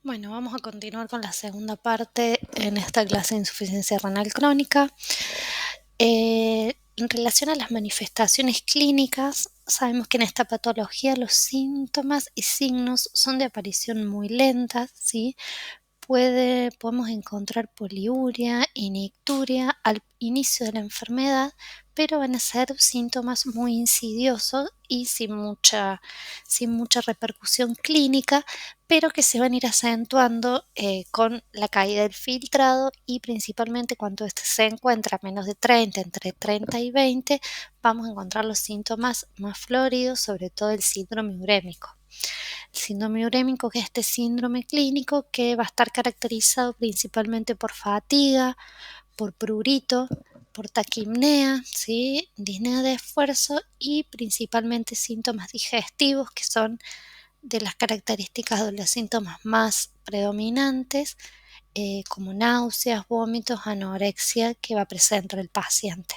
Bueno, vamos a continuar con la segunda parte en esta clase de insuficiencia renal crónica. En relación a las manifestaciones clínicas, sabemos que en esta patología los síntomas y signos son de aparición muy lentas, ¿sí? Podemos encontrar poliuria y nicturia al inicio de la enfermedad, pero van a ser síntomas muy insidiosos y sin mucha repercusión clínica, pero que se van a ir acentuando con la caída del filtrado y principalmente cuando este se encuentra a menos de 30, entre 30 y 20, vamos a encontrar los síntomas más floridos, sobre todo el síndrome urémico. El síndrome urémico, que es este síndrome clínico que va a estar caracterizado principalmente por fatiga, por prurito, por taquipnea, ¿sí? Disnea de esfuerzo y principalmente síntomas digestivos, que son de las características de los síntomas más predominantes, como náuseas, vómitos, anorexia, que va a presentar el paciente.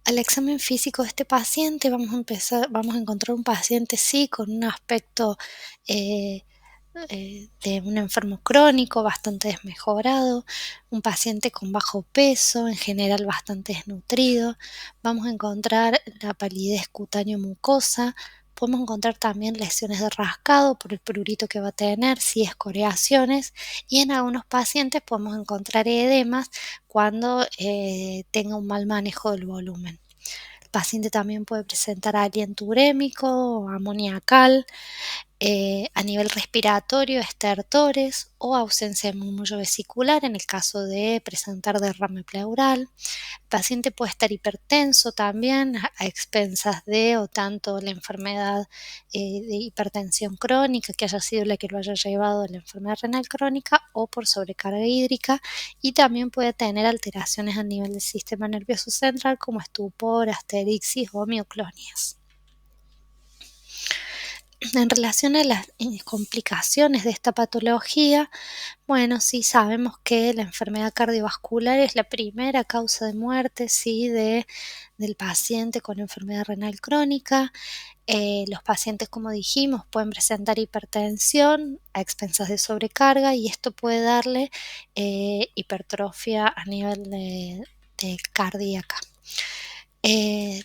Al examen físico de este paciente vamos a encontrar un paciente sí con un aspecto eh, de un enfermo crónico bastante desmejorado, un paciente con bajo peso, en general bastante desnutrido. Vamos a encontrar la palidez cutáneo mucosa. Podemos encontrar también lesiones de rascado por el prurito que va a tener, sí, escoriaciones, y en algunos pacientes podemos encontrar edemas cuando tenga un mal manejo del volumen. El paciente también puede presentar aliento urémico o amoníacal, a nivel respiratorio, estertores o ausencia de murmullo vesicular en el caso de presentar derrame pleural. El paciente puede estar hipertenso también a expensas de o tanto la enfermedad de hipertensión crónica, que haya sido la que lo haya llevado a la enfermedad renal crónica, o por sobrecarga hídrica, y también puede tener alteraciones a nivel del sistema nervioso central como estupor, asterixis o mioclonias. En relación a las complicaciones de esta patología, bueno, sí sabemos que la enfermedad cardiovascular es la primera causa de muerte, sí, del paciente con enfermedad renal crónica. Los pacientes, como dijimos, pueden presentar hipertensión a expensas de sobrecarga y esto puede darle hipertrofia a nivel de cardíaca.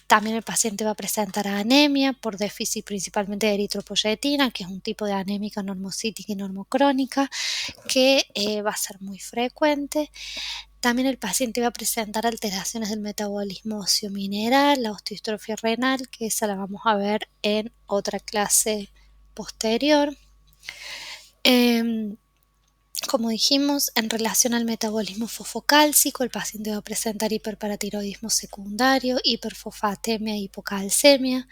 También el paciente va a presentar anemia por déficit principalmente de eritropoyetina, que es un tipo de anémica normocítica y normocrónica, que va a ser muy frecuente. También el paciente va a presentar alteraciones del metabolismo óseo mineral, la osteostrofia renal, que esa la vamos a ver en otra clase posterior. Como dijimos, en relación al metabolismo fosfocálcico, el paciente va a presentar hiperparatiroidismo secundario, hiperfosfatemia y hipocalcemia.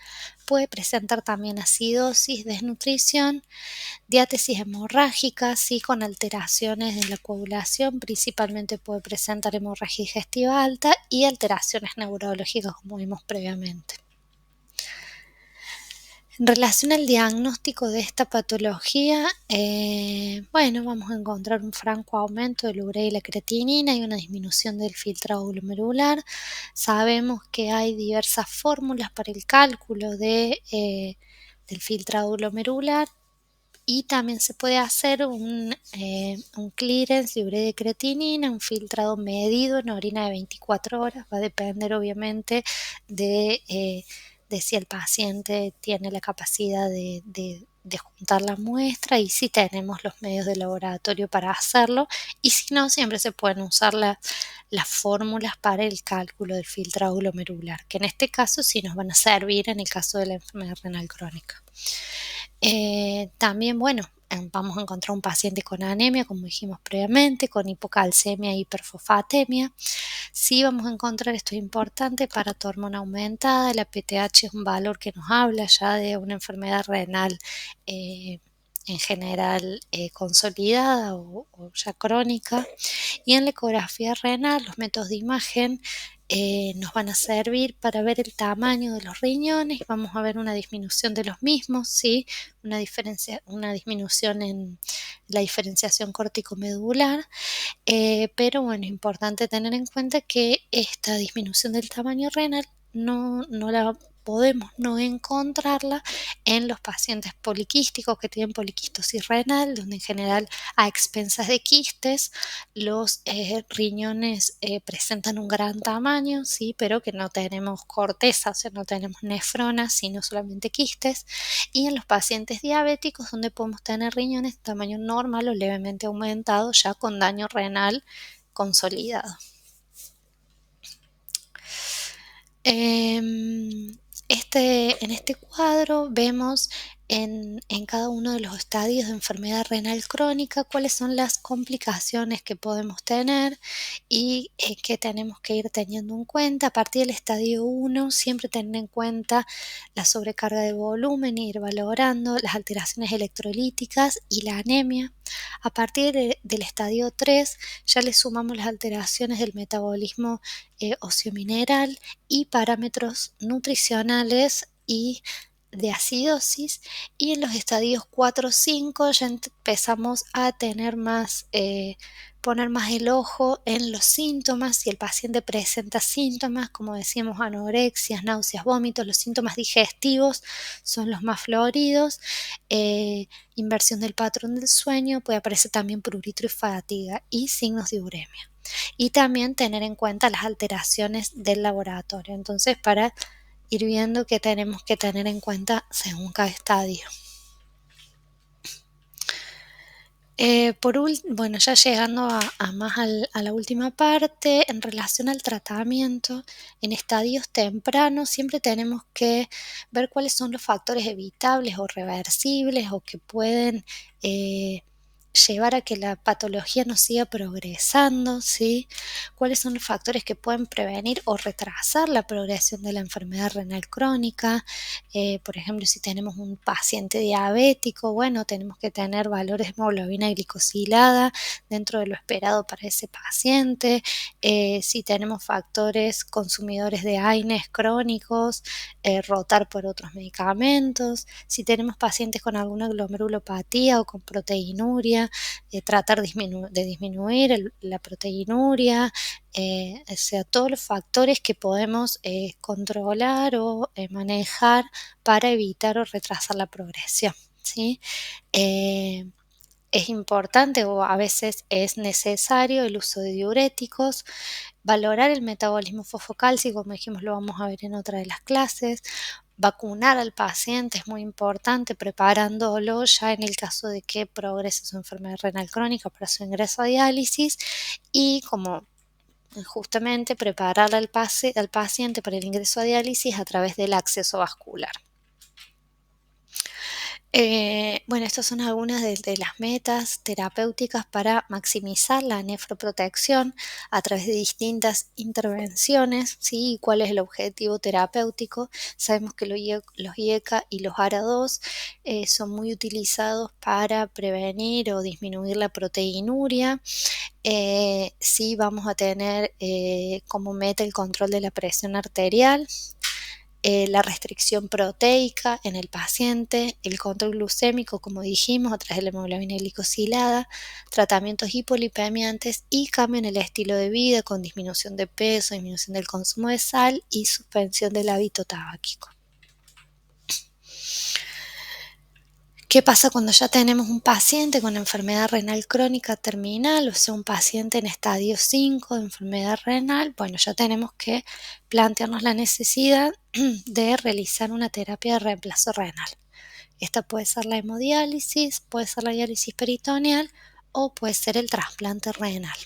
Puede presentar también acidosis, desnutrición, diátesis hemorrágica, sí, con alteraciones en la coagulación, principalmente puede presentar hemorragia digestiva alta y alteraciones neurológicas, como vimos previamente. En relación al diagnóstico de esta patología, bueno, vamos a encontrar un franco aumento de la urea y la creatinina y una disminución del filtrado glomerular. Sabemos que hay diversas fórmulas para el cálculo del filtrado glomerular y también se puede hacer un clearance de urea y creatinina, un filtrado medido en orina de 24 horas. Va a depender obviamente de si el paciente tiene la capacidad de juntar la muestra y si tenemos los medios de laboratorio para hacerlo, y si no, siempre se pueden usar las fórmulas para el cálculo del filtrado glomerular, que en este caso sí nos van a servir en el caso de la enfermedad renal crónica. También, bueno, vamos a encontrar un paciente con anemia, como dijimos previamente, con hipocalcemia e hiperfosfatemia. Sí vamos a encontrar, esto es importante, para tu hormona aumentada. La PTH es un valor que nos habla ya de una enfermedad renal en general consolidada o ya crónica. Y en la ecografía renal, los métodos de imagen nos van a servir para ver el tamaño de los riñones. Vamos a ver una disminución de los mismos, ¿sí? Una disminución en la diferenciación córtico-medular. Pero bueno, es importante tener en cuenta que esta disminución del tamaño renal no la podemos no encontrarla en los pacientes poliquísticos que tienen poliquistosis renal, donde en general a expensas de quistes los riñones presentan un gran tamaño, ¿sí? Pero que no tenemos corteza, o sea, no tenemos nefronas, sino solamente quistes. Y en los pacientes diabéticos, donde podemos tener riñones de tamaño normal o levemente aumentado, ya con daño renal consolidado. En este cuadro vemos en cada uno de los estadios de enfermedad renal crónica cuáles son las complicaciones que podemos tener y que tenemos que ir teniendo en cuenta. A partir del estadio 1, siempre tener en cuenta la sobrecarga de volumen, ir valorando las alteraciones electrolíticas y la anemia. A partir del estadio 3, ya le sumamos las alteraciones del metabolismo óseo-mineral y parámetros nutricionales y de acidosis, y en los estadios 4-5 ya empezamos a tener más, poner más el ojo en los síntomas. Si el paciente presenta síntomas, como decíamos, anorexias, náuseas, vómitos, los síntomas digestivos son los más floridos, inversión del patrón del sueño, puede aparecer también prurito y fatiga y signos de uremia. Y también tener en cuenta las alteraciones del laboratorio. Entonces, para ir viendo qué tenemos que tener en cuenta según cada estadio. Bueno, ya llegando a la última parte, en relación al tratamiento, en estadios tempranos siempre tenemos que ver cuáles son los factores evitables o reversibles o que pueden llevar a que la patología no siga progresando, ¿sí? Cuáles son los factores que pueden prevenir o retrasar la progresión de la enfermedad renal crónica. Por ejemplo, si tenemos un paciente diabético, bueno, tenemos que tener valores de hemoglobina glicosilada dentro de lo esperado para ese paciente. Si tenemos factores consumidores de AINES crónicos, rotar por otros medicamentos. Si tenemos pacientes con alguna glomerulopatía o con proteinuria, tratar de disminuir la proteinuria, o sea, todos los factores que podemos controlar o manejar para evitar o retrasar la progresión, ¿sí? Es importante o a veces es necesario el uso de diuréticos, valorar el metabolismo fosfocálcico, como dijimos, lo vamos a ver en otra de las clases. Vacunar al paciente es muy importante, preparándolo ya en el caso de que progrese su enfermedad renal crónica para su ingreso a diálisis, y como justamente preparar al paciente para el ingreso a diálisis a través del acceso vascular. Bueno, estas son algunas de las metas terapéuticas para maximizar la nefroprotección a través de distintas intervenciones, ¿sí? ¿Y cuál es el objetivo terapéutico? Sabemos que los IECA y los ARA2 son muy utilizados para prevenir o disminuir la proteinuria. Sí, vamos a tener como meta el control de la presión arterial, la restricción proteica en el paciente, el control glucémico, como dijimos, a través de la hemoglobina glicosilada, tratamientos hipolipemiantes y cambio en el estilo de vida con disminución de peso, disminución del consumo de sal y suspensión del hábito tabáquico. ¿Qué pasa cuando ya tenemos un paciente con enfermedad renal crónica terminal, o sea, un paciente en estadio 5 de enfermedad renal? Bueno, ya tenemos que plantearnos la necesidad de realizar una terapia de reemplazo renal. Esta puede ser la hemodiálisis, puede ser la diálisis peritoneal o puede ser el trasplante renal.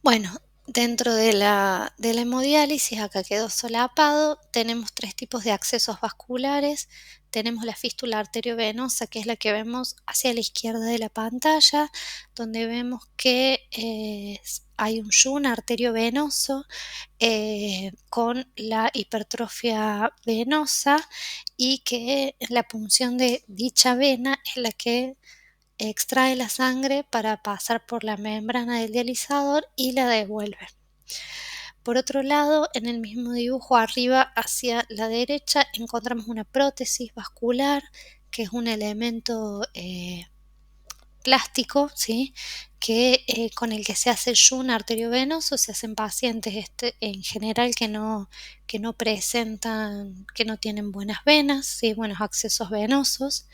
Bueno, dentro de la hemodiálisis, acá quedó solapado, tenemos 3 tipos de accesos vasculares. Tenemos la fístula arteriovenosa, que es la que vemos hacia la izquierda de la pantalla, donde vemos que hay un shunt arteriovenoso con la hipertrofia venosa, y que la punción de dicha vena es la que extrae la sangre para pasar por la membrana del dializador y la devuelve. Por otro lado, en el mismo dibujo arriba hacia la derecha encontramos una prótesis vascular, que es un elemento plástico, ¿sí? con el que se hace el shunt arteriovenoso se hacen pacientes en general que no presentan, que no tienen buenas venas, ¿sí? Buenos accesos venosos.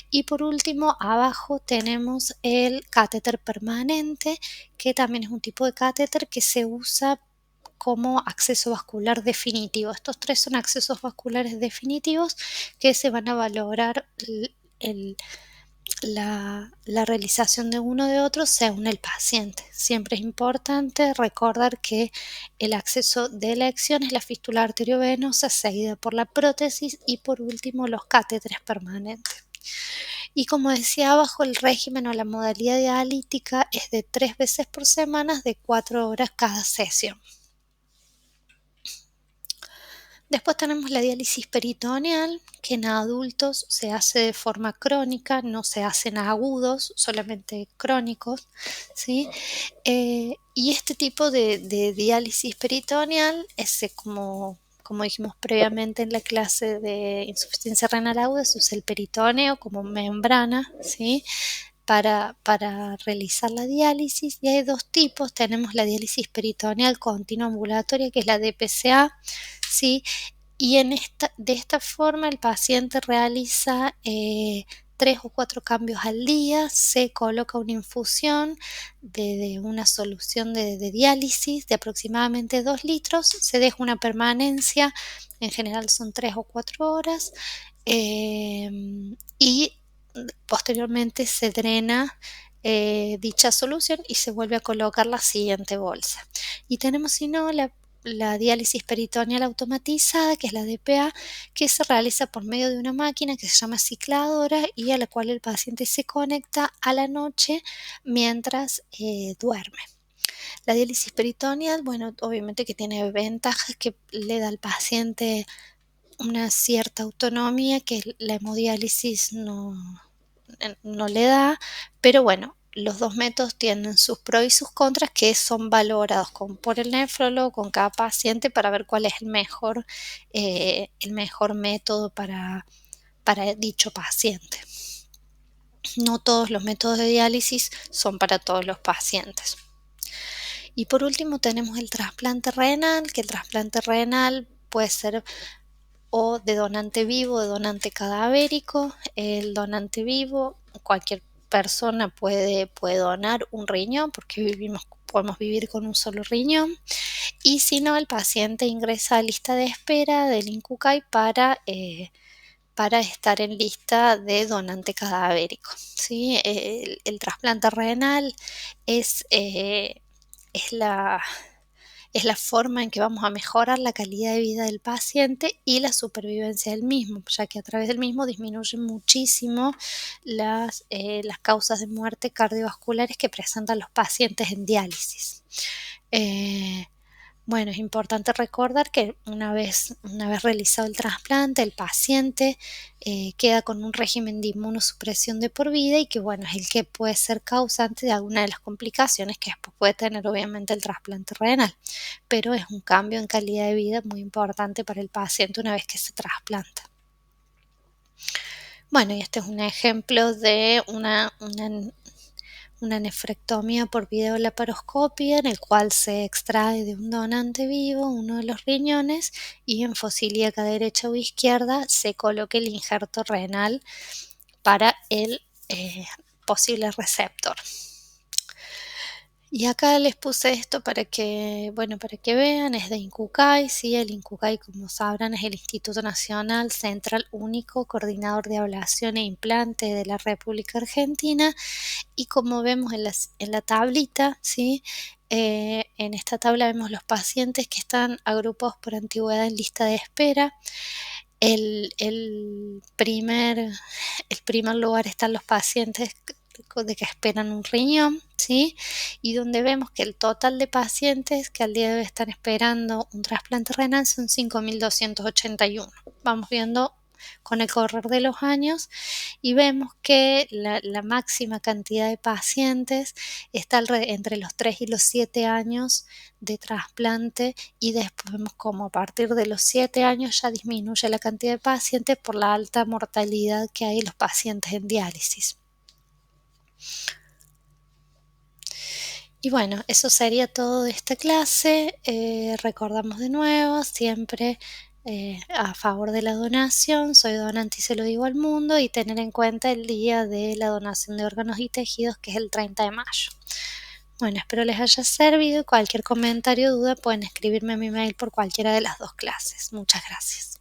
Y por último, abajo tenemos el catéter permanente, que también es un tipo de catéter que se usa como acceso vascular definitivo. Estos tres son accesos vasculares definitivos que se van a valorar el, la realización de uno de otro según el paciente. Siempre es importante recordar que el acceso de elección es la fístula arteriovenosa seguida por la prótesis y por último los catéteres permanentes. Y como decía abajo, el régimen o la modalidad dialítica es de 3 veces por semana de 4 horas cada sesión. Después tenemos la diálisis peritoneal, que en adultos se hace de forma crónica, no se hacen agudos, solamente crónicos, ¿sí? Y este tipo de diálisis peritoneal es como dijimos previamente en la clase de insuficiencia renal aguda, se usa el peritoneo como membrana, ¿sí? Para realizar la diálisis, y hay dos tipos. Tenemos la diálisis peritoneal continua ambulatoria, que es la DPCA, ¿sí? Y de esta forma el paciente realiza 3 o 4 cambios al día, se coloca una infusión de una solución de diálisis de aproximadamente 2 litros, se deja una permanencia, en general son 3 o 4 horas, y posteriormente se drena dicha solución y se vuelve a colocar la siguiente bolsa. Y tenemos, si no, la diálisis peritoneal automatizada, que es la DPA, que se realiza por medio de una máquina que se llama cicladora y a la cual el paciente se conecta a la noche mientras duerme. La diálisis peritoneal, bueno, obviamente que tiene ventajas que le da al paciente una cierta autonomía que la hemodiálisis no le da, pero bueno, los dos métodos tienen sus pros y sus contras que son valorados por el nefrólogo con cada paciente para ver cuál es el mejor método para dicho paciente. No todos los métodos de diálisis son para todos los pacientes. Y por último tenemos el trasplante renal, que el trasplante renal puede ser o de donante vivo o de donante cadavérico. El donante vivo, cualquier persona puede donar un riñón porque podemos vivir con un solo riñón, y si no, el paciente ingresa a lista de espera del INCUCAI para estar en lista de donante cadavérico, ¿sí? El trasplante renal es, es la es la forma en que vamos a mejorar la calidad de vida del paciente y la supervivencia del mismo, ya que a través del mismo disminuyen muchísimo las causas de muerte cardiovasculares que presentan los pacientes en diálisis. Bueno, es importante recordar que una vez realizado el trasplante, el paciente queda con un régimen de inmunosupresión de por vida y que, bueno, es el que puede ser causante de alguna de las complicaciones que después puede tener obviamente el trasplante renal, pero es un cambio en calidad de vida muy importante para el paciente una vez que se trasplanta. Bueno, y este es un ejemplo de una nefrectomía por videolaparoscopia, en el cual se extrae de un donante vivo uno de los riñones y en fosíliaca derecha o izquierda se coloca el injerto renal para el posible receptor. Y acá les puse esto para que vean, es de INCUCAI, ¿sí? El INCUCAI, como sabrán, es el Instituto Nacional Central Único Coordinador de Ablación e Implante de la República Argentina. Y como vemos en la tablita, ¿sí? En esta tabla vemos los pacientes que están agrupados por antigüedad en lista de espera. El primer lugar están los pacientes de que esperan un riñón, ¿sí? Y donde vemos que el total de pacientes que al día de hoy están esperando un trasplante renal son 5.281. Vamos viendo con el correr de los años y vemos que la máxima cantidad de pacientes está entre los 3 y los 7 años de trasplante, y después vemos como a partir de los 7 años ya disminuye la cantidad de pacientes por la alta mortalidad que hay en los pacientes en diálisis. Y bueno, eso sería todo de esta clase. Recordamos de nuevo, siempre a favor de la donación, soy donante y se lo digo al mundo, y tener en cuenta el día de la donación de órganos y tejidos, que es el 30 de mayo. Bueno, espero les haya servido. Cualquier comentario o duda pueden escribirme a mi mail por cualquiera de las dos clases. Muchas gracias.